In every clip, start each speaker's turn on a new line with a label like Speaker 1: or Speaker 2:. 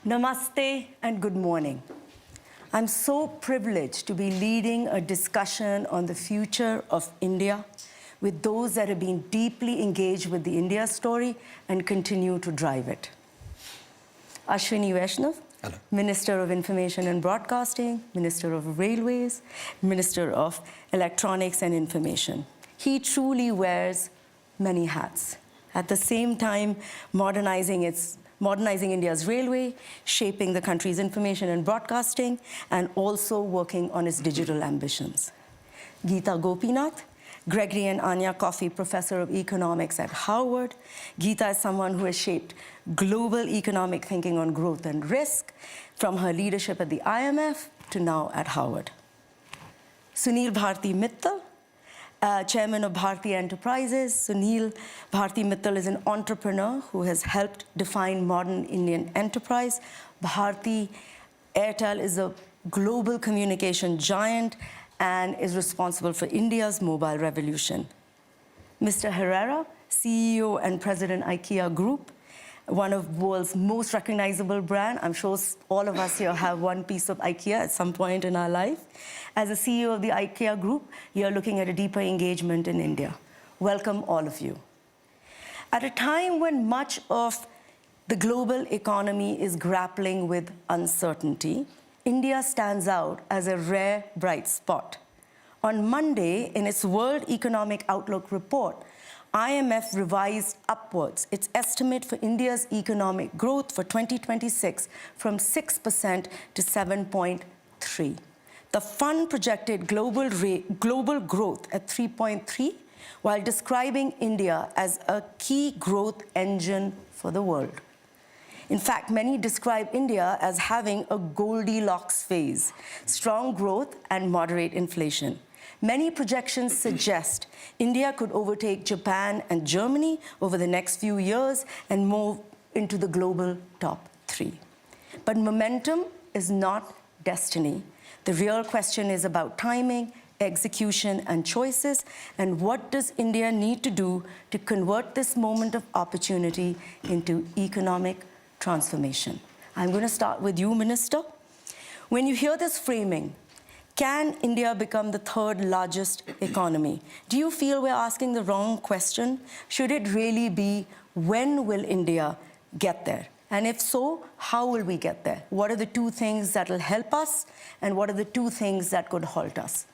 Speaker 1: Namaste and good morning. I'm so privileged to be leading a discussion on the future of India with those that have been deeply engaged with the India story and continue to drive it. Ashwini Vaishnaw,
Speaker 2: Hello.
Speaker 1: Minister of Information and Broadcasting, Minister of Railways, Minister of Electronics and Information. He truly wears many hats. At the same time, modernizing India's railway, shaping the country's information and broadcasting, and also working on its digital ambitions. Gita Gopinath, Gregory and Anya Coffey Professor of Economics at Harvard. Gita is someone who has shaped global economic thinking on growth and risk, from her leadership at the IMF to now at Harvard. Sunil Bharti Mittal, Chairman of Bharti Enterprises. Sunil Bharti Mittal is an entrepreneur who has helped define modern Indian enterprise. Bharti Airtel is a global communication giant and is responsible for India's mobile revolution. Mr. Herrera, CEO and President IKEA Group, one of the world's most recognizable brand. I'm sure all of us here have one piece of IKEA at some point in our life. As a CEO of the IKEA Group, you're looking at a deeper engagement in India. Welcome, all of you. At a time when much of the global economy is grappling with uncertainty, India stands out as a rare bright spot. On Monday, in its World Economic Outlook report, IMF revised upwards its estimate for India's economic growth for 2026 from 6% to 7.3%. The fund projected global growth at 3.3%, while describing India as a key growth engine for the world. In fact, many describe India as having a Goldilocks phase, strong growth and moderate inflation. Many projections suggest India could overtake Japan and Germany over the next few years and move into the global top 3. But momentum is not destiny. The real question is about timing, execution, and choices, and what does India need to do to convert this moment of opportunity into economic transformation? I'm going to start with you, Minister. When you hear this framing, can India become the third largest economy? Do you feel we're asking the wrong question? Should it really be, when will India get there? And if so, how will we get there? What are the two things that will help us, and what are the two things that could halt us?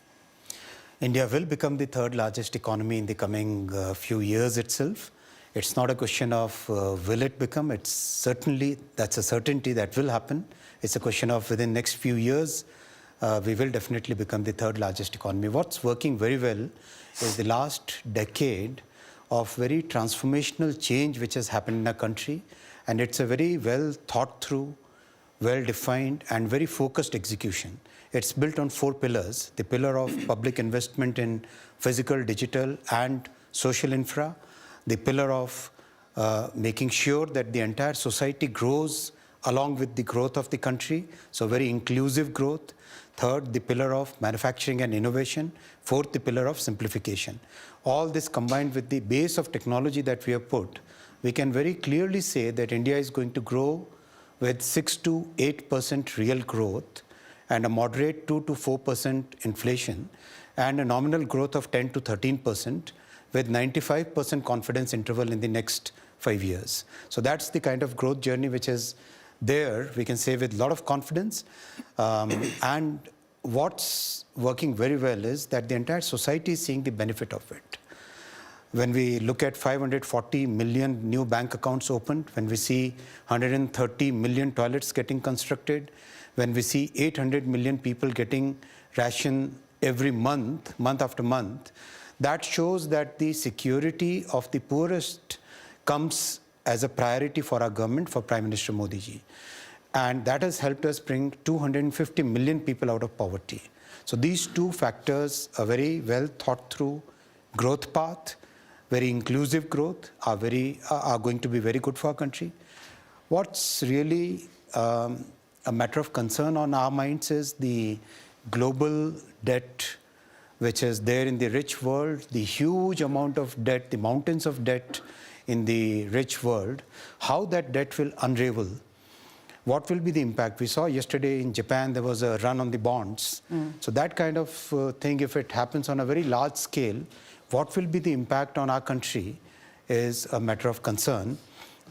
Speaker 2: India will become the third largest economy in the coming few years itself. It's not a question of will it become. That's a certainty that will happen. It's a question of within next few years, we will definitely become the third largest economy. What's working very well is the last decade of very transformational change which has happened in our country. And it's a very well thought through, well defined and very focused execution. It's built on 4 pillars: the pillar of public investment in physical, digital and social infra, the pillar of making sure that the entire society grows along with the growth of the country, so very inclusive growth. Third, the pillar of manufacturing and innovation. Fourth, the pillar of simplification. All this combined with the base of technology that we have put, we can very clearly say that India is going to grow with 6 to 8% real growth and a moderate 2 to 4% inflation and a nominal growth of 10 to 13% with 95% confidence interval in the next 5 years. So that's the kind of growth journey which is there, we can say with a lot of confidence. And what's working very well is that the entire society is seeing the benefit of it. When we look at 540 million new bank accounts opened, when we see 130 million toilets getting constructed, when we see 800 million people getting ration every month, month after month, that shows that the security of the poorest comes as a priority for our government, for Prime Minister Modi ji. And that has helped us bring 250 million people out of poverty. So these two factors, a very well thought through growth path, very inclusive growth, are going to be very good for our country. What's really a matter of concern on our minds is the global debt which is there in the rich world, the huge amount of debt, the mountains of debt in the rich world, how that debt will unravel. what will be the impact? We saw yesterday in Japan, there was a run on the bonds. So that kind of thing, if it happens on a very large scale, what will be the impact on our country is a matter of concern.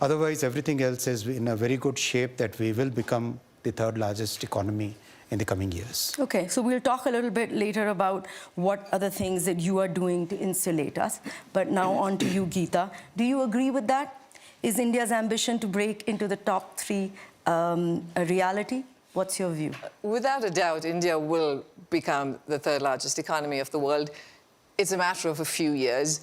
Speaker 2: Otherwise, everything else is in a very good shape that we will become the third largest economy in the coming years.
Speaker 1: Okay, so we'll talk a little bit later about what other things that you are doing to insulate us. But now on to you, Gita. Do you agree with that? Is India's ambition to break into the top 3 a reality? What's your view?
Speaker 3: Without a doubt, India will become the third largest economy of the world. It's a matter of a few years.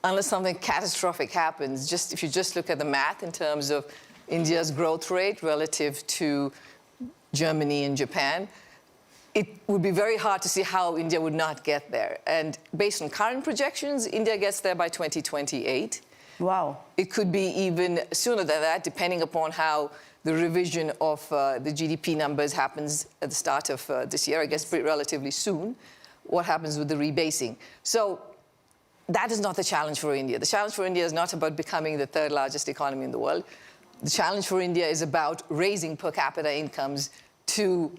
Speaker 3: Unless something catastrophic happens, if you just look at the math in terms of India's growth rate relative to Germany and Japan, it would be very hard to see how India would not get there. And based on current projections, India gets there by 2028.
Speaker 1: Wow.
Speaker 3: It could be even sooner than that, depending upon how the revision of the GDP numbers happens at the start of this year, I guess pretty relatively soon, what happens with the rebasing. So that is not the challenge for India. The challenge for India is not about becoming the third largest economy in the world. The challenge for India is about raising per capita incomes to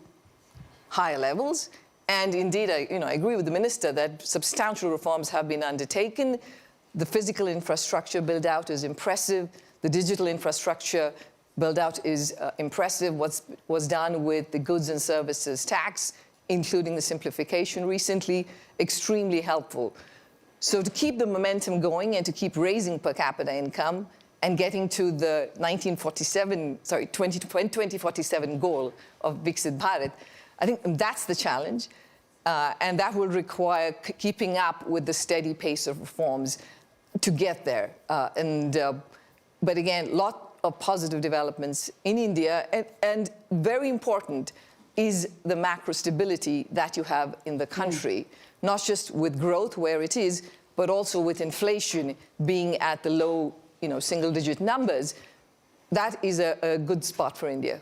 Speaker 3: higher levels. And indeed, I agree with the minister that substantial reforms have been undertaken. The physical infrastructure build-out is impressive. The digital infrastructure build-out is impressive. What was done with the goods and services tax, including the simplification recently, extremely helpful. So to keep the momentum going and to keep raising per capita income and getting to the 2047 goal of Viksit Bharat, I think that's the challenge. And that will require keeping up with the steady pace of reforms to get there. But again, a lot of positive developments in India. And very important is the macro stability that you have in the country, not just with growth where it is, but also with inflation being at the low, single-digit numbers. That is a good spot for India.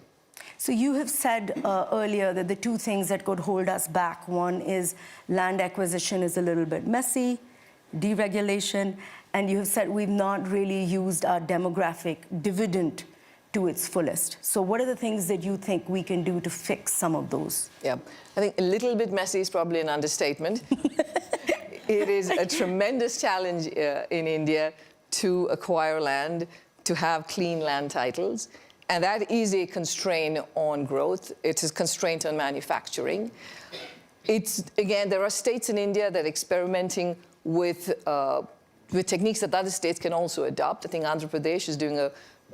Speaker 1: So you have said earlier that the 2 things that could hold us back, one is land acquisition is a little bit messy, deregulation, and you have said we've not really used our demographic dividend to its fullest. So what are the things that you think we can do to fix some of those?
Speaker 3: Yeah, I think a little bit messy is probably an understatement. It is a tremendous challenge in India to acquire land, to have clean land titles. And that is a constraint on growth. It's a constraint on manufacturing. Again, there are states in India that are experimenting with techniques that other states can also adopt. I think Andhra Pradesh is doing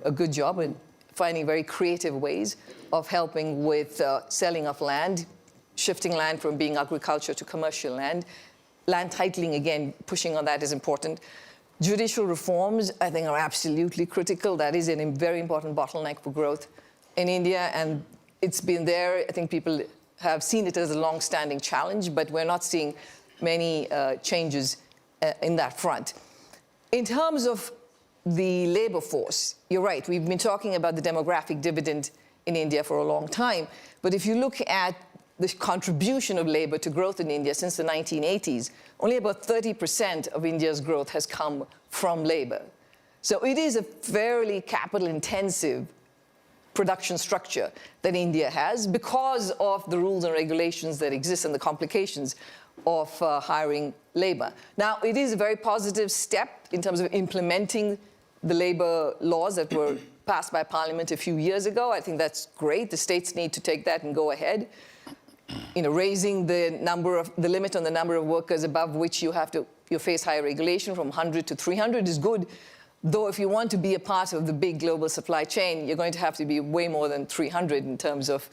Speaker 3: a good job in finding very creative ways of helping with selling of land, shifting land from being agriculture to commercial land. Land titling, again, pushing on that is important. Judicial reforms, I think, are absolutely critical. That is a very important bottleneck for growth in India, and it's been there. I think people have seen it as a long-standing challenge, but we're not seeing many changes in that front. In terms of the labor force, you're right. We've been talking about the demographic dividend in India for a long time, but if you look at the contribution of labor to growth in India since the 1980s, only about 30% of India's growth has come from labor. So it is a fairly capital-intensive production structure that India has because of the rules and regulations that exist and the complications of hiring labor. Now, it is a very positive step in terms of implementing the labor laws that were passed by Parliament a few years ago. I think that's great. The states need to take that and go ahead. Raising the limit on the number of workers above which you face higher regulation from 100 to 300 is good. Though if you want to be a part of the big global supply chain, you're going to have to be way more than 300 in terms of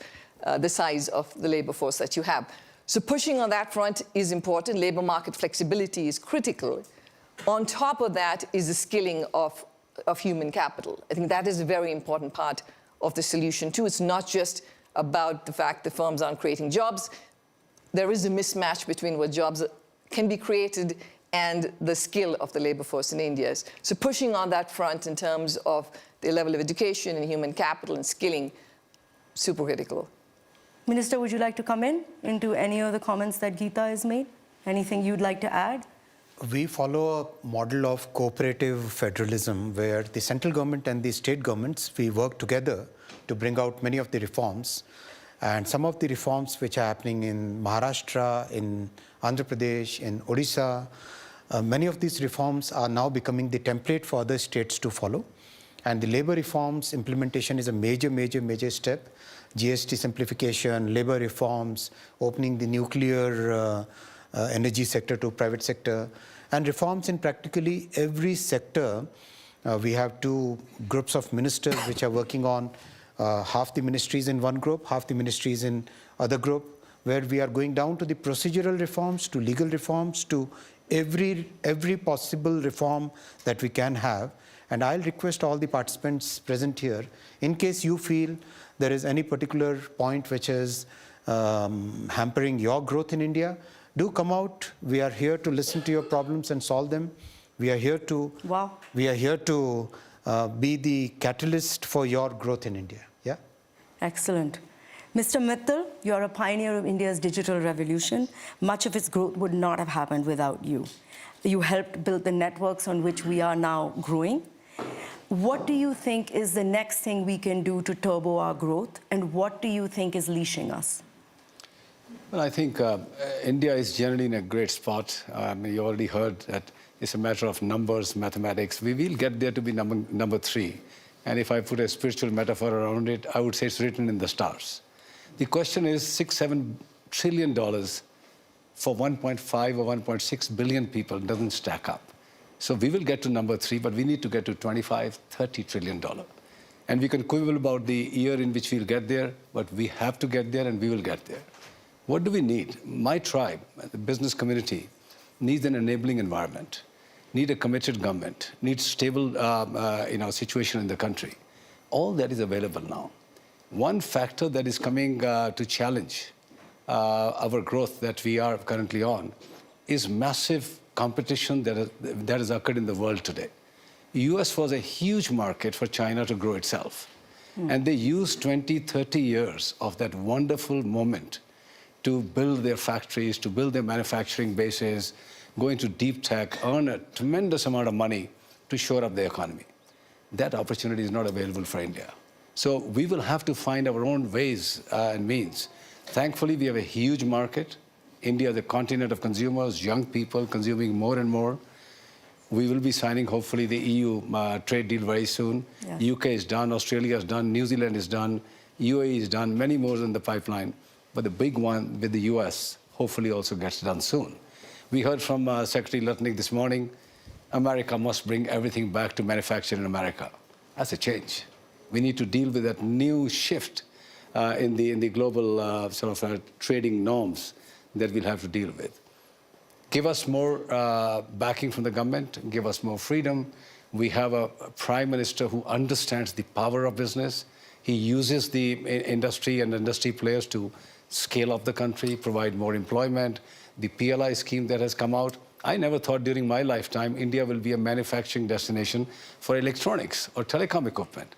Speaker 3: the size of the labor force that you have. So pushing on that front is important. Labor market flexibility is critical. On top of that is the skilling of human capital. I think that is a very important part of the solution too. It's not just about the fact that firms aren't creating jobs. There is a mismatch between what jobs can be created and the skill of the labor force in India. So pushing on that front in terms of the level of education and human capital and skilling, super critical.
Speaker 1: Minister, would you like to come into any of the comments that Gita has made? Anything you'd like to add?
Speaker 2: We follow a model of cooperative federalism where the central government and the state governments, we work together to bring out many of the reforms. And some of the reforms which are happening in Maharashtra, in Andhra Pradesh, in Odisha, many of these reforms are now becoming the template for other states to follow. And the labor reforms implementation is a major step. GST simplification, labor reforms, opening the nuclear energy sector to private sector, and reforms in practically every sector. We have two groups of ministers which are working on half the ministries in one group, half the ministries in other group, where we are going down to the procedural reforms, to legal reforms, to every possible reform that we can have. And I'll request all the participants present here, in case you feel there is any particular point which is hampering your growth in India, do come out. We are here to listen to your problems and solve them. We are here to be the catalyst for your growth in India. Yeah.
Speaker 1: Excellent. Mr. Mittal, you're a pioneer of India's digital revolution. Much of its growth would not have happened without you. You helped build the networks on which we are now growing. What do you think is the next thing we can do to turbo our growth, and what do you think is leashing us?
Speaker 4: Well, I think India is generally in a great spot. You already heard that it's a matter of numbers, mathematics. We will get there to be number 3. And if I put a spiritual metaphor around it, I would say it's written in the stars. The question is $6-7 trillion for 1.5 or 1.6 billion people doesn't stack up. So we will get to number 3, but we need to get to $25-30 trillion. And we can quibble about the year in which we'll get there, but we have to get there and we will get there. What do we need? My tribe, the business community, needs an enabling environment, need a committed government, needs stable situation in the country. All that is available now. One factor that is coming to challenge our growth that we are currently on is massive competition that has occurred in the world today. The US was a huge market for China to grow itself. And they used 20-30 years of that wonderful moment to build their factories, to build their manufacturing bases, go into deep tech, earn a tremendous amount of money to shore up the economy. That opportunity is not available for India. So we will have to find our own ways and means. Thankfully, we have a huge market. India is a continent of consumers, young people consuming more and more. We will be signing, hopefully, the EU trade deal very soon. Yeah. UK is done, Australia is done, New Zealand is done, UAE is done, many more in the pipeline. But the big one with the US hopefully also gets done soon. We heard from Secretary Lutnick this morning, America must bring everything back to manufacture in America. That's a change. We need to deal with that new shift in the global trading norms that we'll have to deal with. Give us more backing from the government, give us more freedom. We have a prime minister who understands the power of business. He uses the industry and industry players to scale up the country, provide more employment. The PLI scheme that has come out, I never thought during my lifetime India will be a manufacturing destination for electronics or telecom equipment.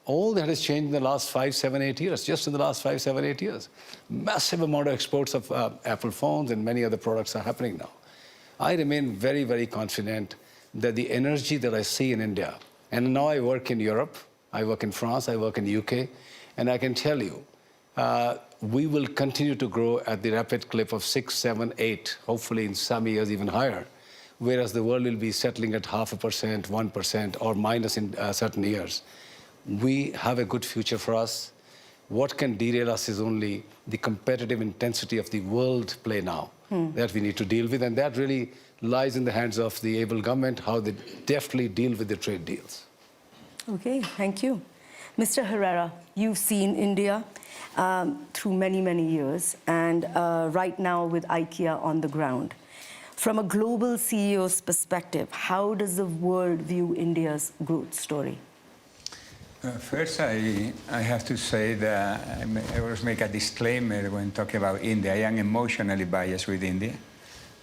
Speaker 4: All that has changed in the last 5, 7, 8 years, just in the last 5, 7, 8 years. Massive amount of exports of Apple phones and many other products are happening now. I remain very, very confident that the energy that I see in India, and now I work in Europe, I work in France, I work in the UK, and I can tell you, we will continue to grow at the rapid clip of 6, 7, 8, hopefully in some years even higher, whereas the world will be settling at 0.5%, 1%, or minus in certain years. We have a good future for us. What can derail us is only the competitive intensity of the world play now that we need to deal with, and that really lies in the hands of the able government, how they deftly deal with the trade deals.
Speaker 1: Okay, thank you. Mr. Herrera, you've seen India through many, many years, and right now with IKEA on the ground. From a global CEO's perspective, how does the world view India's growth story?
Speaker 5: First, I have to say that I always make a disclaimer when talking about India. I am emotionally biased with India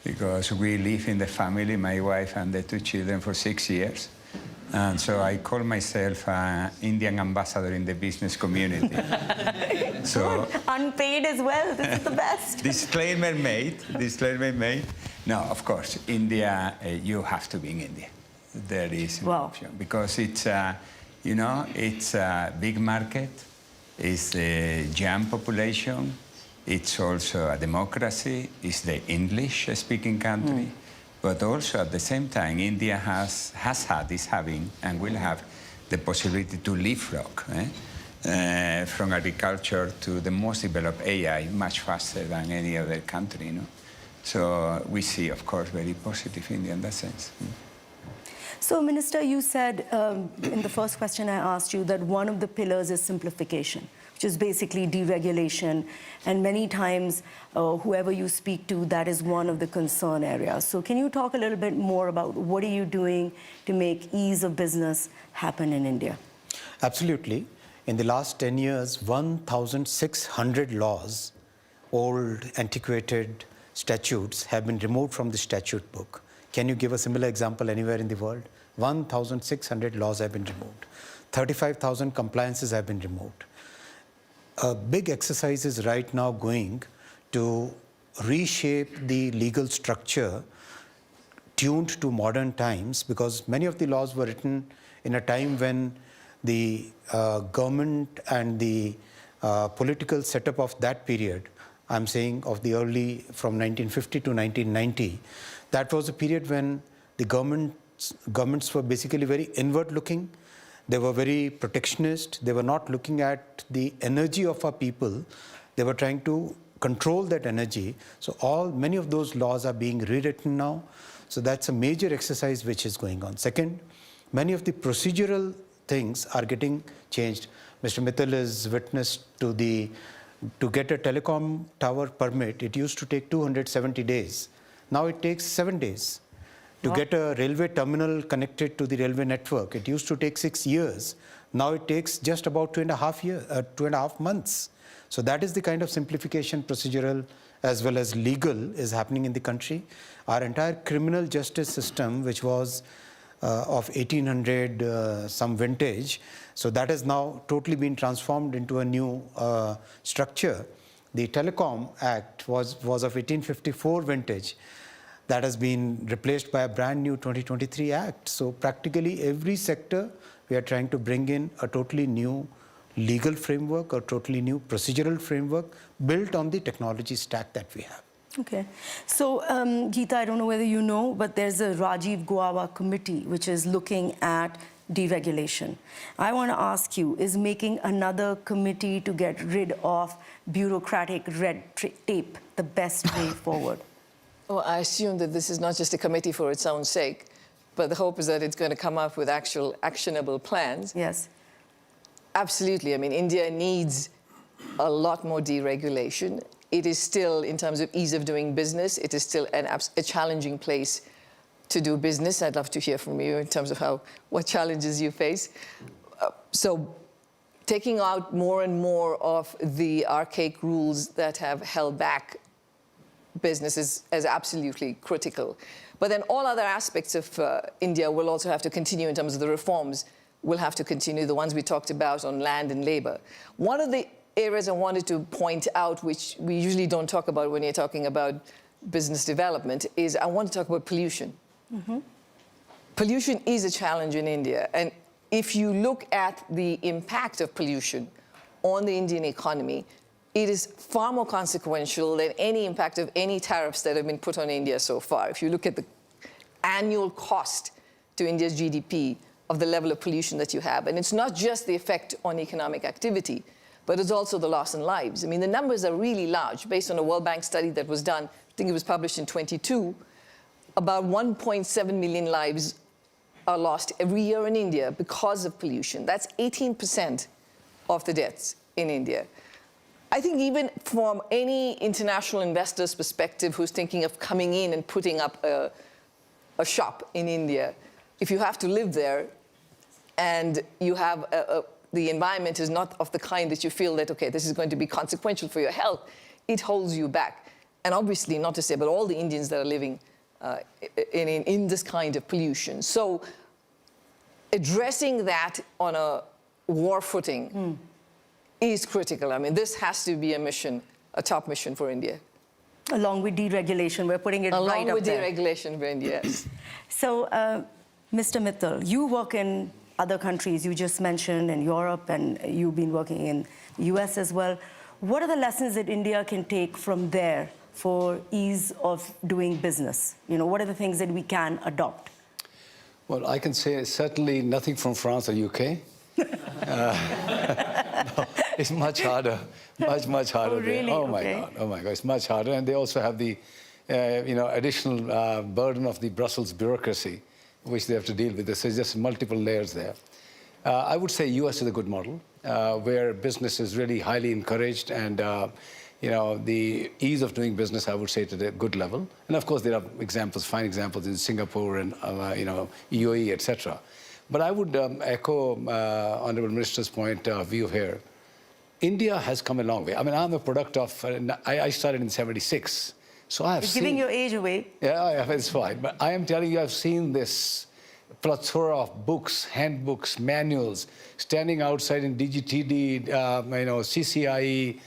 Speaker 5: because we live in the family, my wife and the 2 children, for 6 years. And so I call myself an Indian ambassador in the business community. So
Speaker 1: Unpaid as well. This is the best.
Speaker 5: disclaimer made. Disclaimer made. No, of course, India. You have to be in India. There is an option because it's, it's a big market. It's a young population. It's also a democracy. It's the English-speaking country. But also at the same time, India has had, is having, and will have the possibility to leapfrog from agriculture to the most developed AI much faster than any other country. So we see, of course, very positive India in that sense.
Speaker 1: So, Minister, you said in the first question I asked you that one of the pillars is simplification, which is basically deregulation. And many times, whoever you speak to, that is one of the concern areas. So can you talk a little bit more about what are you doing to make ease of business happen in India?
Speaker 2: Absolutely. In the last 10 years, 1,600 laws, old, antiquated statutes have been removed from the statute book. Can you give a similar example anywhere in the world? 1,600 laws have been removed. 35,000 compliances have been removed. A big exercise is right now going to reshape the legal structure tuned to modern times, because many of the laws were written in a time when the government and the political setup of that period, I'm saying of the early, from 1950 to 1990, that was a period when the governments were basically very inward-looking. They were very protectionist. They were not looking at the energy of our people. They were trying to control that energy. So many of those laws are being rewritten now. So that's a major exercise which is going on. Second, many of the procedural things are getting changed. Mr. Mittal is witness to get a telecom tower permit, it used to take 270 days. Now it takes 7 days. To get a railway terminal connected to the railway network, it used to take 6 years. Now it takes just about 2.5 months. So that is the kind of simplification, procedural as well as legal, is happening in the country. Our entire criminal justice system, which was of 1800 some vintage, so that has now totally been transformed into a new structure. The Telecom Act was of 1854 vintage. That has been replaced by a brand new 2023 Act. So practically every sector, we are trying to bring in a totally new legal framework, a totally new procedural framework built on the technology stack that we have.
Speaker 1: Okay. So, Gita, I don't know whether you know, but there's a Rajiv Guava committee which is looking at deregulation. I want to ask you, is making another committee to get rid of bureaucratic red tape the best way forward?
Speaker 3: Well, I assume that this is not just a committee for its own sake, but the hope is that it's going to come up with actual actionable plans.
Speaker 1: Yes.
Speaker 3: Absolutely. I mean, India needs a lot more deregulation. It is still, in terms of ease of doing business, it is still a challenging place to do business. I'd love to hear from you in terms of what challenges you face. So taking out more and more of the archaic rules that have held back business is absolutely critical. But then all other aspects of India will also have to continue in terms of the reforms will have to continue, the ones we talked about on land and labor. One of the areas I wanted to point out, which we usually don't talk about when you're talking about business development, is I want to talk about pollution. Mm-hmm. Pollution is a challenge in India. And if you look at the impact of pollution on the Indian economy, it is far more consequential than any impact of any tariffs that have been put on India so far. If you look at the annual cost to India's GDP of the level of pollution that you have, and it's not just the effect on economic activity, but it's also the loss in lives. I mean, the numbers are really large. Based on a World Bank study that was done, I think it was published in 22, about 1.7 million lives are lost every year in India because of pollution. That's 18% of the deaths in India. I think even from any international investor's perspective who's thinking of coming in and putting up a shop in India, if you have to live there and you have the environment is not of the kind that you feel that, okay, this is going to be consequential for your health, it holds you back. And obviously, not to say about all the Indians that are living in this kind of pollution. So addressing that on a war footing is critical. I mean, this has to be a mission, a top mission for India.
Speaker 1: Along with deregulation, we're putting it right up there.
Speaker 3: Along with deregulation for India, yes.
Speaker 1: So, Mr. Mittal, you work in other countries, you just mentioned in Europe, and you've been working in the US as well. What are the lessons that India can take from there for ease of doing business? You know, what are the things that we can adopt?
Speaker 4: Well, I can say certainly nothing from France or UK. No, it's much harder, much harder.
Speaker 1: Oh, really?
Speaker 4: Oh my
Speaker 1: Okay.
Speaker 4: God, oh my God, it's much harder. And they also have the, additional burden of the Brussels bureaucracy, which they have to deal with. There's just multiple layers there. I would say US is a good model, where business is really highly encouraged, and the ease of doing business, I would say, to a good level. And of course, there are examples, fine examples in Singapore and UAE, etc. But I would echo Honorable Minister's point of view here. India has come a long way. I mean, I'm a product of, I started in '76. So I have seen...
Speaker 1: Giving your age away.
Speaker 4: Yeah, it's fine. But I am telling you, I've seen this plethora of books, handbooks, manuals, standing outside in DGTD, CCIE,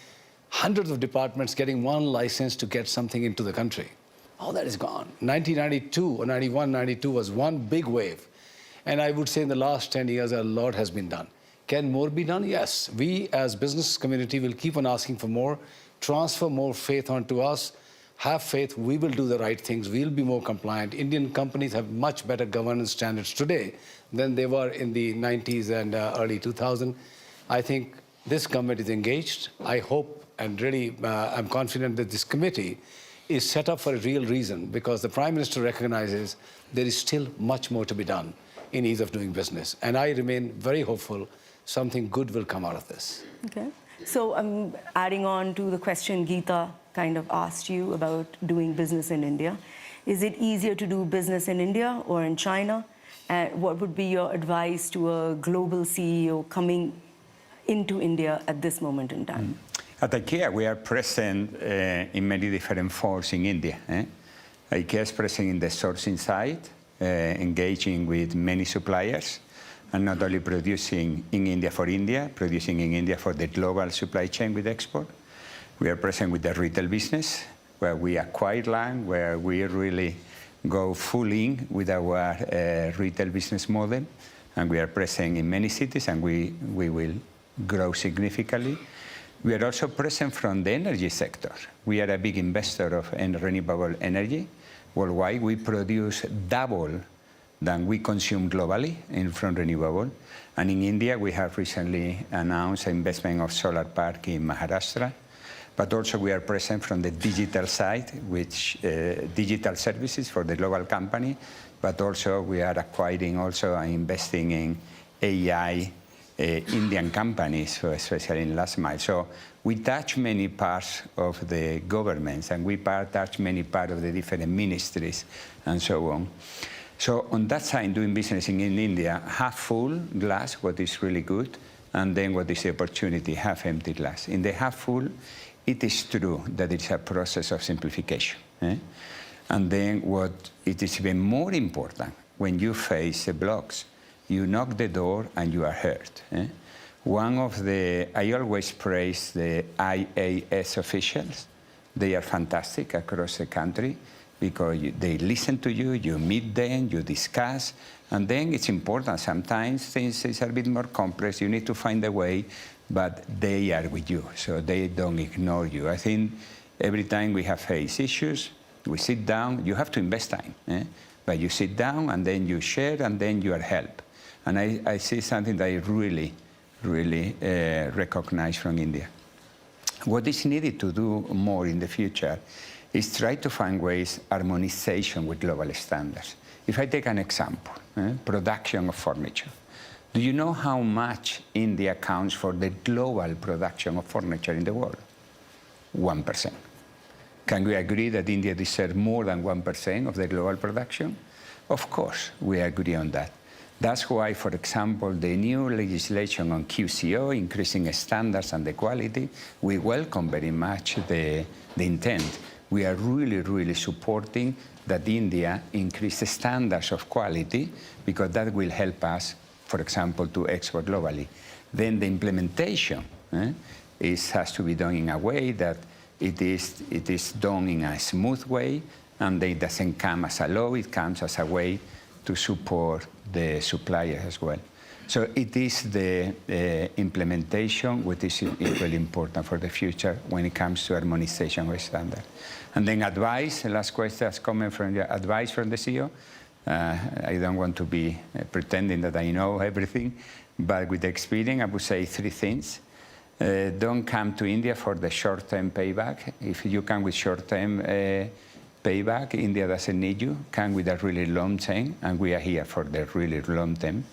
Speaker 4: hundreds of departments getting one license to get something into the country. All that is gone. 1992 or 91, 92 was one big wave. And I would say in the last 10 years, a lot has been done. Can more be done? Yes. We as business community will keep on asking for more, transfer more faith onto us. Have faith, we will do the right things, we'll be more compliant. Indian companies have much better governance standards today than they were in the 90s and early 2000s. I think this government is engaged. I hope and really I'm confident that this committee is set up for a real reason, because the Prime Minister recognizes there is still much more to be done in ease of doing business. And I remain very hopeful something good will come out of this.
Speaker 1: Okay. So adding on to the question Gita kind of asked you about doing business in India. Is it easier to do business in India or in China? And what would be your advice to a global CEO coming into India at this moment in time?
Speaker 5: At IKEA, we are present in many different forms in India. IKEA is present in the sourcing side, engaging with many suppliers, and not only producing in India for India, producing in India for the global supply chain with export. We are present with the retail business, where we acquire land, where we really go full in with our retail business model. And we are present in many cities, and we will grow significantly. We are also present from the energy sector. We are a big investor of renewable energy. Worldwide, we produce double than we consume globally from renewable. And in India, we have recently announced an investment of solar park in Maharashtra. But also we are present from the digital side, which digital services for the global company. But also we are acquiring also and investing in AI Indian companies, especially in last mile. So we touch many parts of the governments, and we touch many parts of the different ministries and so on. So on that side, doing business in India, half full glass, what is really good, and then what is the opportunity, half empty glass. In the half full, it is true that it's a process of simplification. And then what it is even more important, when you face the blocks, you knock the door and you are heard. I always praise the IAS officials. They are fantastic across the country because they listen to you, you meet them, you discuss, and then it's important. Sometimes things are a bit more complex. You need to find a way, but they are with you, so they don't ignore you. I think every time we have faced issues, we sit down. You have to invest time, but you sit down and then you share and then you are helped. And I see something that I really recognize from India. What is needed to do more in the future is try to find ways harmonization with global standards. If I take an example, production of furniture. Do you know how much India accounts for the global production of furniture in the world? 1%. Can we agree that India deserves more than 1% of the global production? Of course, we agree on that. That's why, for example, the new legislation on QCO, increasing standards and the quality, we welcome very much the intent. We are really supporting that India increase the standards of quality, because that will help us for example, to export globally. Then the implementation has to be done in a way that it is done in a smooth way, and it doesn't come as a law, it comes as a way to support the supplier as well. So it is the implementation which is equally important for the future when it comes to harmonization of standards. And then advice, the last question is coming from the advice from the CEO. I don't want to be pretending that I know everything, but with the experience, I would say three things. Don't come to India for the short-term payback. If you come with short-term payback, India doesn't need you. Come with a really long term, and we are here for the really long term.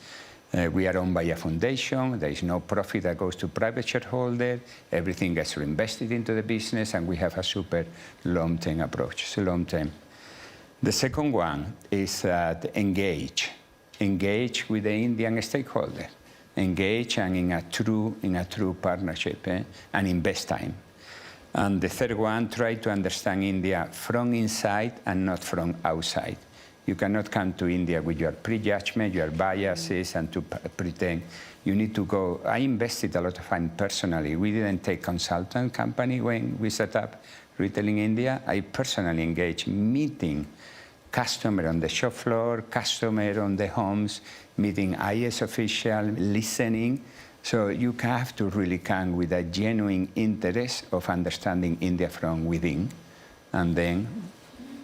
Speaker 5: We are owned by a foundation. There is no profit that goes to private shareholders. Everything gets reinvested into the business, and we have a super long-term approach. So long-term. The second one is engage. Engage with the Indian stakeholder. Engage and in a true partnership and invest time. And the third one, try to understand India from inside and not from outside. You cannot come to India with your prejudgment, your biases, and to pretend. You need to go. I invested a lot of time personally. We didn't take consultant company when we set up retail in India. I personally engaged, meeting customer on the shop floor, customer on the homes, meeting IS official, listening. So you have to really come with a genuine interest of understanding India from within, and then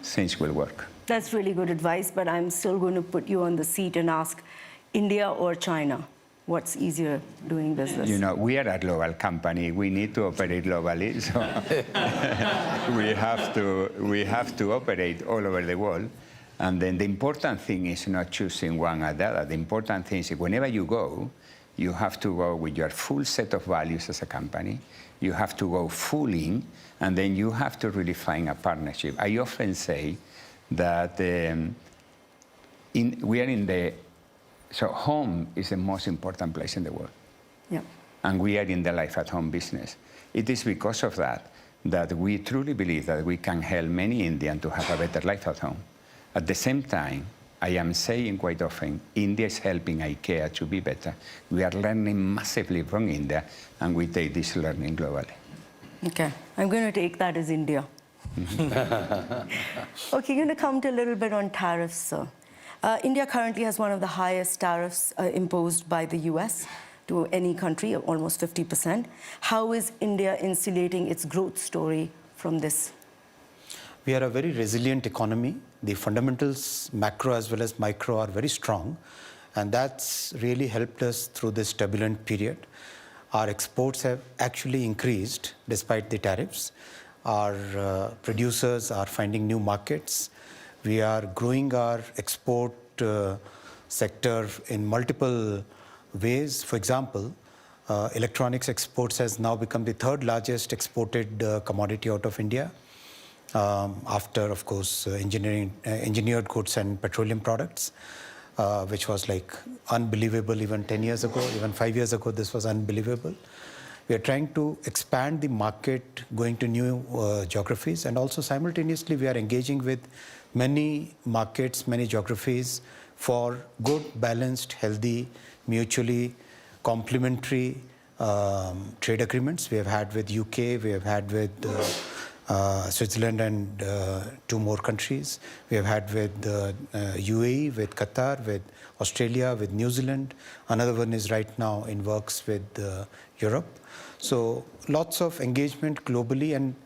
Speaker 5: things will work.
Speaker 1: That's really good advice, but I'm still going to put you on the seat and ask, India or China? What's easier doing business?
Speaker 5: You know, we are a global company. We need to operate globally, so we have to operate all over the world. And then the important thing is not choosing one or the other. The important thing is whenever you go, you have to go with your full set of values as a company. You have to go full in, and then you have to really find a partnership. I often say that so home is the most important place in the world.
Speaker 1: Yeah.
Speaker 5: And we are in the life at home business. It is because of that we truly believe that we can help many Indians to have a better life at home. At the same time, I am saying quite often, India is helping IKEA to be better. We are learning massively from India, and we take this learning globally.
Speaker 1: Okay, I'm going to take that as India. Okay, going to come to a little bit on tariffs, sir. India currently has one of the highest tariffs imposed by the US to any country, almost 50%. How is India insulating its growth story from this?
Speaker 2: We are a very resilient economy. The fundamentals, macro as well as micro, are very strong. And that's really helped us through this turbulent period. Our exports have actually increased despite the tariffs. Our producers are finding new markets. We are growing our export sector in multiple ways. For example, electronics exports has now become the third largest exported commodity out of India. After, of course, engineered goods and petroleum products, which was like unbelievable even 10 years ago, even 5 years ago, this was unbelievable. We are trying to expand the market, going to new geographies, and also simultaneously we are engaging with many markets, many geographies for good, balanced, healthy, mutually complementary trade agreements. We have had with UK, we have had with Switzerland and 2 more countries. We have had with UAE, with Qatar, with Australia, with New Zealand. Another one is right now in works with Europe. So lots of engagement globally, and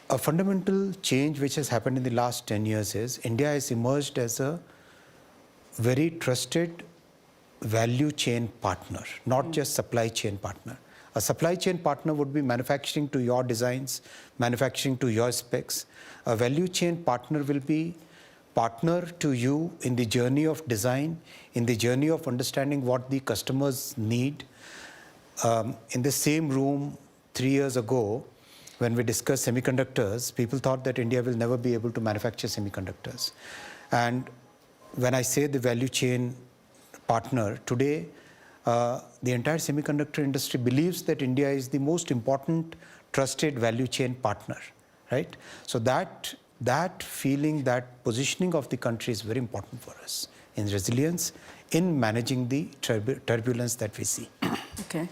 Speaker 2: a fundamental change which has happened in the last 10 years is India has emerged as a very trusted value chain partner, not just supply chain partner. A supply chain partner would be manufacturing to your designs, manufacturing to your specs. A value chain partner will be partner to you in the journey of design, in the journey of understanding what the customers need. In the same room 3 years ago, when we discussed semiconductors, people thought that India will never be able to manufacture semiconductors. And when I say the value chain partner, today, the entire semiconductor industry believes that India is the most important trusted value chain partner, right? So that that feeling, that positioning of the country is very important for us in resilience, in managing the turbulence that we see.
Speaker 1: Okay.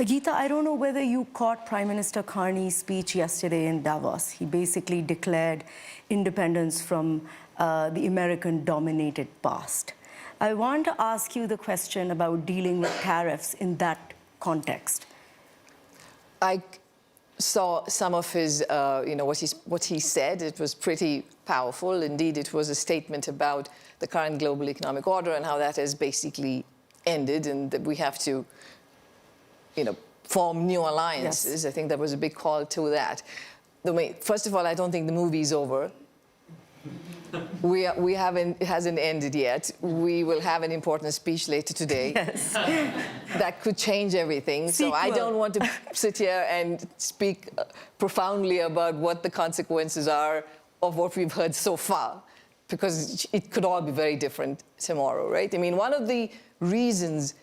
Speaker 1: Gita, I don't know whether you caught Prime Minister Carney's speech yesterday in Davos. He basically declared independence from the American-dominated past. I want to ask you the question about dealing with tariffs in that context.
Speaker 3: I saw some of his, what he said. It was pretty powerful. Indeed, it was a statement about the current global economic order and how that has basically ended, and that we have to, form new alliances. Yes. I think there was a big call to that. First of all, I don't think the movie's over. It hasn't ended yet. We will have an important speech later today.
Speaker 1: Yes.
Speaker 3: That could change everything.
Speaker 1: Sequel.
Speaker 3: So I don't want to sit here and speak profoundly about what the consequences are of what we've heard so far, because it could all be very different tomorrow, right? I mean, one of the reasons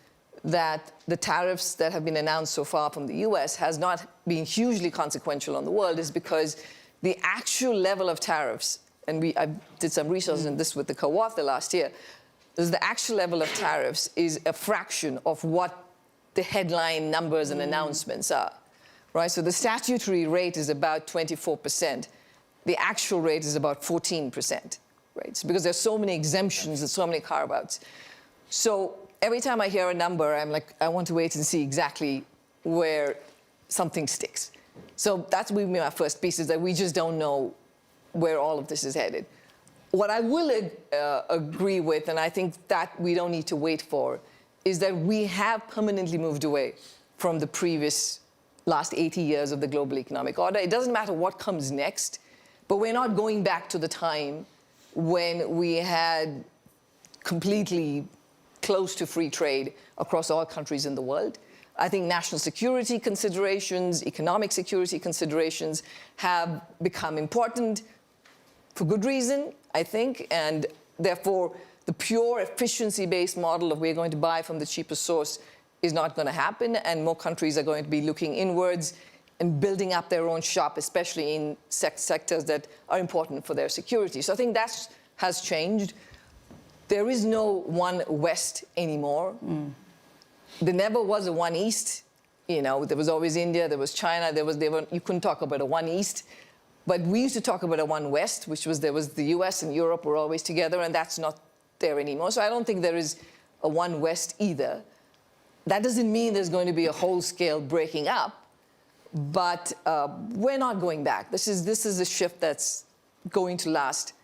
Speaker 3: that the tariffs that have been announced so far from the US has not been hugely consequential on the world is because the actual level of tariffs, and I did some research on this with the co-author last year, the actual level of tariffs is a fraction of what the headline numbers and announcements are, right? So the statutory rate is about 24%. The actual rate is about 14%, right? So because there's so many exemptions and so many carve-outs. So every time I hear a number, I'm like, I want to wait and see exactly where something sticks. So that's my first piece, is that we just don't know where all of this is headed. What I will agree with, and I think that we don't need to wait for, is that we have permanently moved away from the previous last 80 years of the global economic order. It doesn't matter what comes next, but we're not going back to the time when we had completely close to free trade across all countries in the world. I think national security considerations, economic security considerations have become important for good reason, I think, and therefore the pure efficiency-based model of we're going to buy from the cheapest source is not going to happen, and more countries are going to be looking inwards and building up their own shop, especially in sectors that are important for their security. So I think that has changed. There is no one West anymore. There never was a one East. There was always India, there was China, you couldn't talk about a one East. But we used to talk about a one West, which was there was the US and Europe were always together, and that's not there anymore. So I don't think there is a one West either. That doesn't mean there's going to be a whole-scale breaking up, but we're not going back. This is a shift that's going to last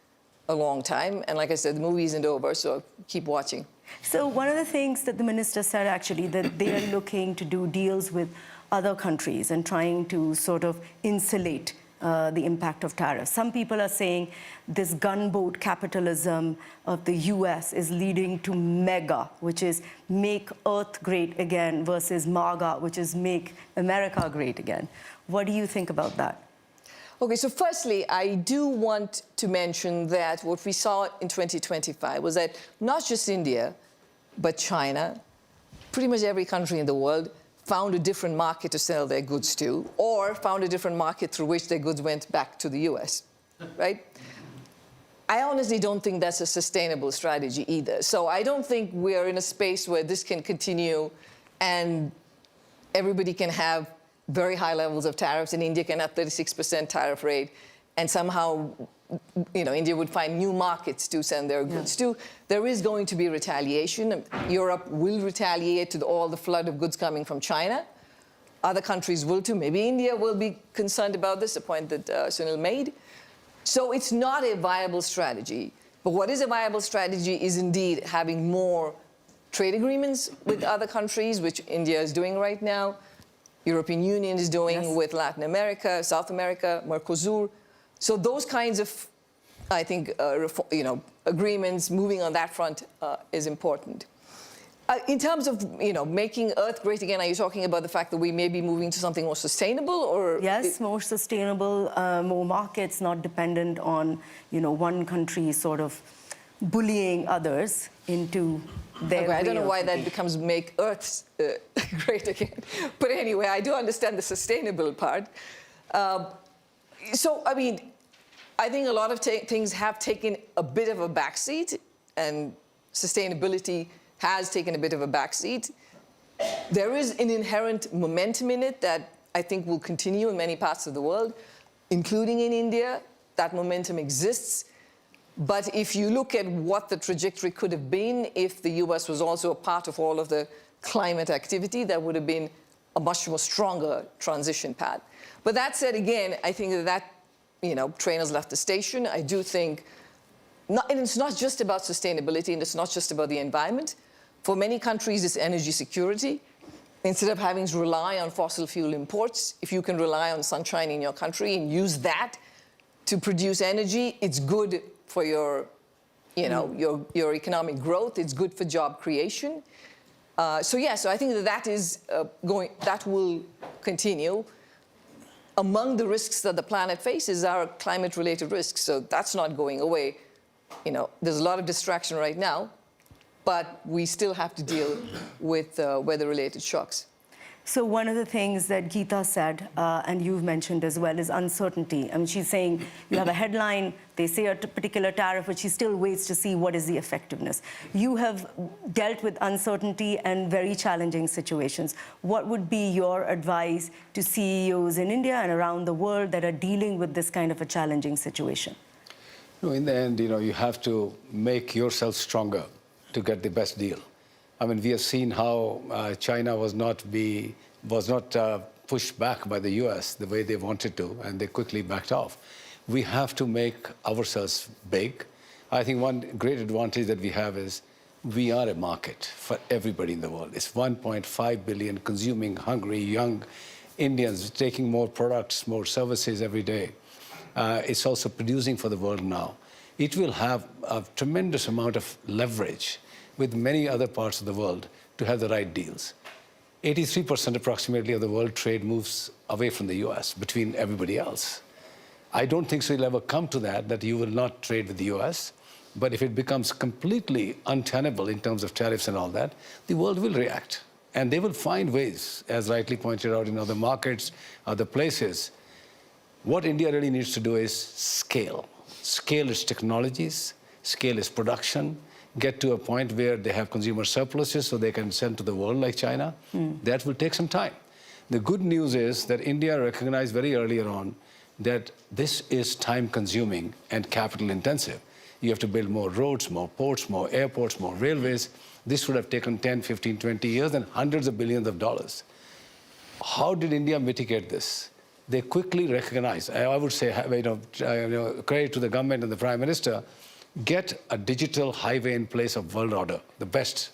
Speaker 3: a long time. And like I said, the movie isn't over, so keep watching.
Speaker 1: So one of the things that the minister said, actually, that they are looking to do deals with other countries and trying to sort of insulate the impact of tariffs. Some people are saying this gunboat capitalism of the US is leading to MEGA, which is make Earth great again, versus MAGA, which is make America great again. What do you think about that?
Speaker 3: Okay, so firstly, I do want to mention that what we saw in 2025 was that not just India, but China, pretty much every country in the world, found a different market to sell their goods to, or found a different market through which their goods went back to the US, right? I honestly don't think that's a sustainable strategy either. So I don't think we're in a space where this can continue and everybody can have very high levels of tariffs, and India can have 36% tariff rate, and somehow, India would find new markets to send their goods to. There is going to be retaliation. Europe will retaliate to all the flood of goods coming from China. Other countries will too. Maybe India will be concerned about this, a point that Sunil made. So it's not a viable strategy. But what is a viable strategy is indeed having more trade agreements with other countries, which India is doing right now. European Union is doing with Latin America, South America, Mercosur. So those kinds of, I think, agreements, moving on that front is important. In terms of, making Earth great again, are you talking about the fact that we may be moving to something more sustainable, or?
Speaker 1: Yes, more sustainable, more markets, not dependent on, one country sort of bullying others into their way
Speaker 3: I don't know why that
Speaker 1: thinking.
Speaker 3: becomes make Earth great again. But anyway, I do understand the sustainable part. So, I mean, I think a lot of things have taken a bit of a backseat, and sustainability has taken a bit of a backseat. There is an inherent momentum in it that I think will continue in many parts of the world, including in India. That momentum exists. But if you look at what the trajectory could have been if the US was also a part of all of the climate activity, that would have been a much more stronger transition path. But that said, again, I think that train has left the station. I do think, and it's not just about sustainability, and it's not just about the environment. For many countries, it's energy security. Instead of having to rely on fossil fuel imports, if you can rely on sunshine in your country and use that to produce energy, it's good for your economic growth. It's good for job creation. So I think that will continue. Among the risks that the planet faces are climate-related risks, so that's not going away. There's a lot of distraction right now, but we still have to deal with weather-related shocks.
Speaker 1: So one of the things that Gita said, and you've mentioned as well, is uncertainty. I mean, she's saying you have a headline, they say a particular tariff, but she still waits to see what is the effectiveness. You have dealt with uncertainty and very challenging situations. What would be your advice to CEOs in India and around the world that are dealing with this kind of a challenging situation?
Speaker 4: In the end, you have to make yourself stronger to get the best deal. I mean, we have seen how China was not pushed back by the US the way they wanted to, and they quickly backed off. We have to make ourselves big. I think one great advantage that we have is we are a market for everybody in the world. It's 1.5 billion consuming, hungry, young Indians taking more products, more services every day. It's also producing for the world now. It will have a tremendous amount of leverage with many other parts of the world to have the right deals. 83% approximately of the world trade moves away from the US between everybody else. I don't think so it'll ever come to that you will not trade with the US, but if it becomes completely untenable in terms of tariffs and all that, the world will react. And they will find ways, as rightly pointed out in other markets, other places. What India really needs to do is scale. Scale its technologies, scale its production, get to a point where they have consumer surpluses so they can sell to the world like China. That will take some time. The good news is that India recognized very earlier on that this is time-consuming and capital-intensive. You have to build more roads, more ports, more airports, more railways. This would have taken 10, 15, 20 years and hundreds of billions of dollars. How did India mitigate this? They quickly recognized, I would say, credit to the government and the Prime Minister, get a digital highway in place of world order, the best.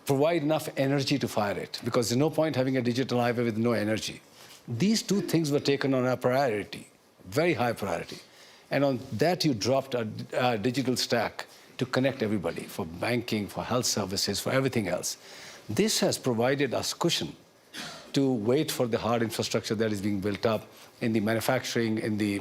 Speaker 4: Provide enough energy to fire it, because there's no point having a digital highway with no energy. These two things were taken on a priority, very high priority. And on that, you dropped a digital stack to connect everybody for banking, for health services, for everything else. This has provided us cushion to wait for the hard infrastructure that is being built up in the manufacturing, in the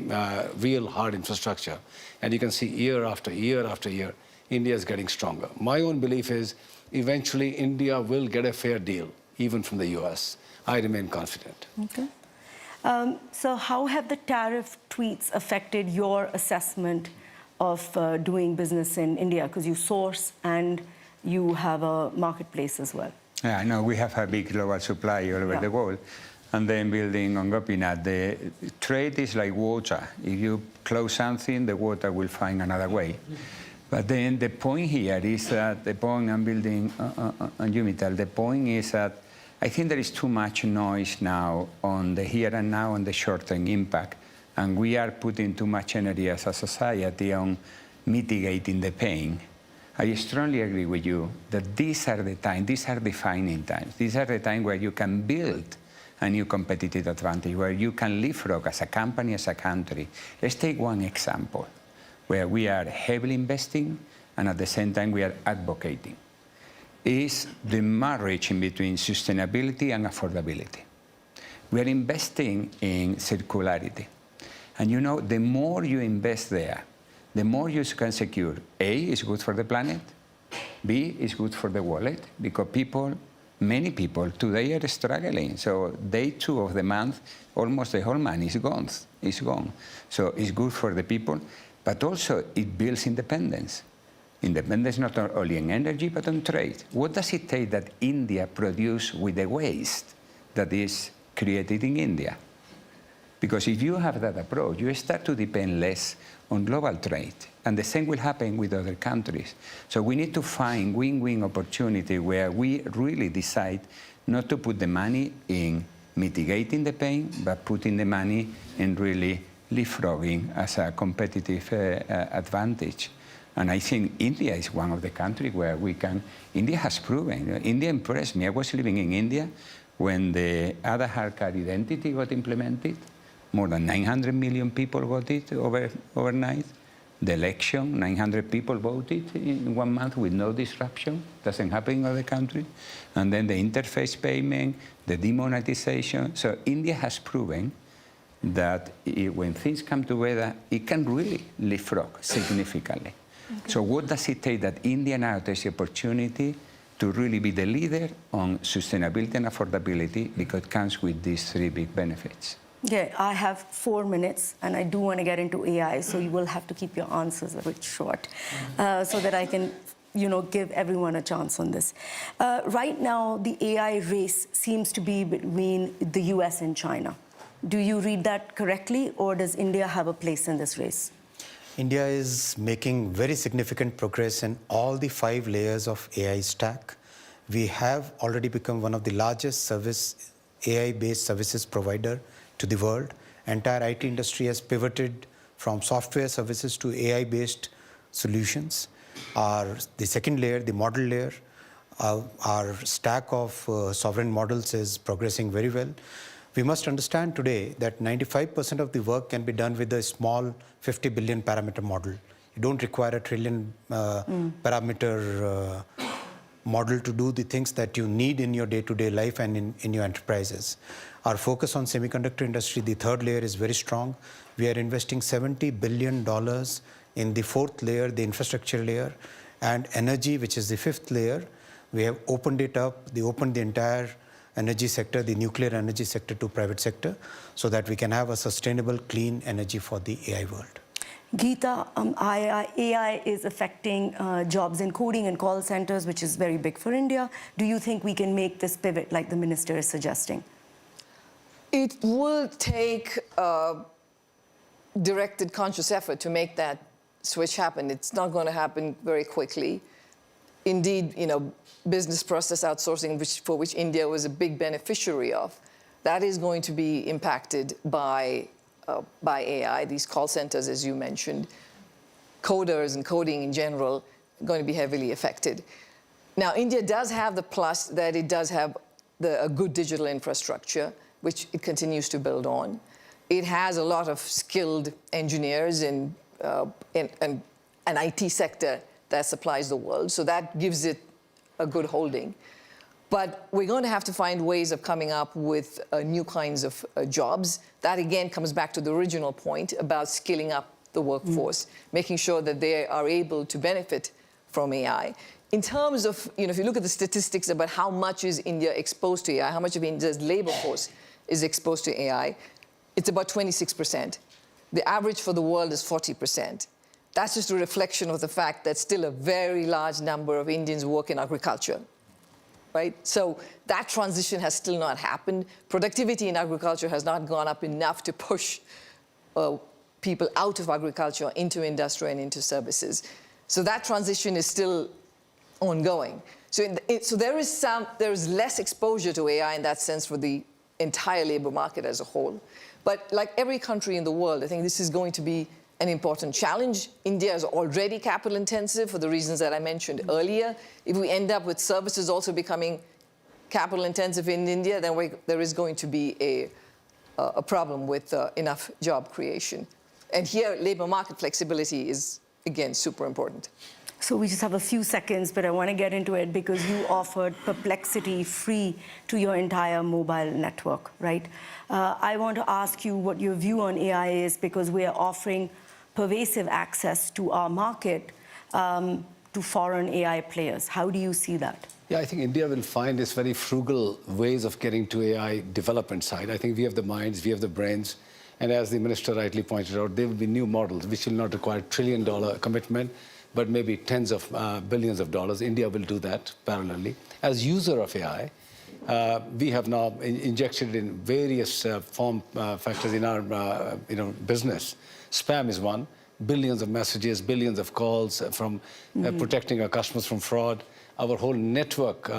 Speaker 4: real hard infrastructure. And you can see year after year after year, India is getting stronger. My own belief is eventually India will get a fair deal, even from the US. I remain confident.
Speaker 1: Okay. So how have the tariff tweets affected your assessment of doing business in India? Because you source and you have a marketplace as well.
Speaker 5: Yeah, no, we have a big global supply all over the world. And then building on Gopinath, the trade is like water. If you close something, the water will find another way. But then the point here is that the point I'm building on Mittal, the point is that I think there is too much noise now on the here and now on the short-term impact. And we are putting too much energy as a society on mitigating the pain. I strongly agree with you that these are the times, these are defining times. These are the times where you can build a new competitive advantage, where you can leapfrog as a company, as a country. Let's take one example, where we are heavily investing and at the same time we are advocating. Is the marriage in between sustainability and affordability. We are investing in circularity. And you know, the more you invest there, the more you can secure, A, is good for the planet, B, is good for the wallet, because people many people today are struggling. So day 2 of the month, almost the whole money is gone. So it's good for the people, but also it builds independence. Independence not only in energy, but on trade. What does it take that India produce with the waste that is created in India? Because if you have that approach, you start to depend less on global trade. And the same will happen with other countries. So we need to find win-win opportunity where we really decide not to put the money in mitigating the pain, but putting the money in really leapfrogging as a competitive advantage. And I think India is one of the countries where we can. India has proven. India impressed me. I was living in India when the Aadhaar card identity got implemented. More than 900 million people got it overnight. The election, 900 people voted in 1 month with no disruption. Doesn't happen in other countries. And then the interface payment, the demonetization. So India has proven that when things come together, it can really leapfrog significantly. Okay. So what does it take that India now takes the opportunity to really be the leader on sustainability and affordability, because it comes with these 3 big benefits?
Speaker 1: Yeah, I have 4 minutes, and I do want to get into AI, so you will have to keep your answers a bit short, so that I can, give everyone a chance on this. Right now, the AI race seems to be between the US and China. Do you read that correctly, or does India have a place in this race?
Speaker 2: India is making very significant progress in all the 5 layers of AI stack. We have already become one of the largest AI-based services provider to the world. Entire IT industry has pivoted from software services to AI-based solutions. The second layer, the model layer, our stack of sovereign models is progressing very well. We must understand today that 95% of the work can be done with a small 50 billion parameter model. You don't require a trillion parameter model to do the things that you need in your day-to-day life and in your enterprises. Our focus on semiconductor industry, the third layer, is very strong. We are investing $70 billion in the 4th layer, the infrastructure layer, and energy, which is the 5th layer. We have opened it up. They opened the entire energy sector, the nuclear energy sector, to private sector, so that we can have a sustainable, clean energy for the AI world.
Speaker 1: Gita, AI is affecting jobs in coding and call centers, which is very big for India. Do you think we can make this pivot like the minister is suggesting?
Speaker 3: It will take directed, conscious effort to make that switch happen. It's not going to happen very quickly. Indeed, business process outsourcing, for which India was a big beneficiary of, that is going to be impacted by AI. These call centers, as you mentioned, coders and coding in general, going to be heavily affected. Now, India does have the plus that it does have a good digital infrastructure, which it continues to build on. It has a lot of skilled engineers in an IT sector that supplies the world, so that gives it a good holding. But we're going to have to find ways of coming up with new kinds of jobs. That, again, comes back to the original point about skilling up the workforce, making sure that they are able to benefit from AI. In terms of, if you look at the statistics about how much is India exposed to AI, how much of India's labor force is exposed to AI, it's about 26%. The average for the world is 40%. That's just a reflection of the fact that still a very large number of Indians work in agriculture, right? So that transition has still not happened. Productivity in agriculture has not gone up enough to push people out of agriculture into industry and into services. So that transition is still ongoing. So, there is less exposure to AI in that sense for the entire labor market as a whole. But like every country in the world, I think this is going to be an important challenge. India is already capital intensive for the reasons that I mentioned earlier. If we end up with services also becoming capital intensive in India, then there is going to be a problem with enough job creation. And here, labor market flexibility is, again, super important.
Speaker 1: So we just have a few seconds, but I want to get into it because you offered Perplexity free to your entire mobile network, right? I want to ask you what your view on AI is, because we are offering pervasive access to our market to foreign AI players. How do you see that?
Speaker 4: Yeah, I think India will find this very frugal ways of getting to AI development side. I think we have the minds, we have the brains, and as the minister rightly pointed out, there will be new models which will not require trillion-dollar commitment, but maybe tens of billions of dollars. India will do that parallelly. As user of AI, we have now injected in various form factors in our business. Spam is one. Billions of messages, billions of calls from protecting our customers from fraud. Our whole network,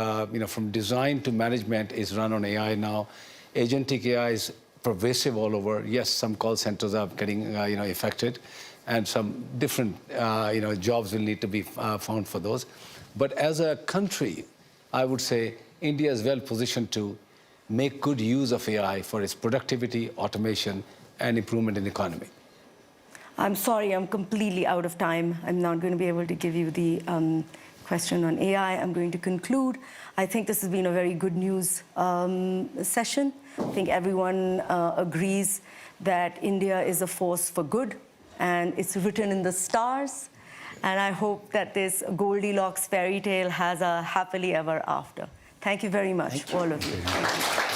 Speaker 4: from design to management is run on AI now. Agentic AI is pervasive all over. Yes, some call centers are getting, affected, and some different, jobs will need to be found for those. But as a country, I would say India is well positioned to make good use of AI for its productivity, automation, and improvement in the economy.
Speaker 1: I'm sorry, I'm completely out of time. I'm not going to be able to give you the question on AI. I'm going to conclude. I think this has been a very good news session. I think everyone agrees that India is a force for good, and it's written in the stars. And I hope that this Goldilocks fairy tale has a happily ever after. Thank you very much, all of you. Thank you.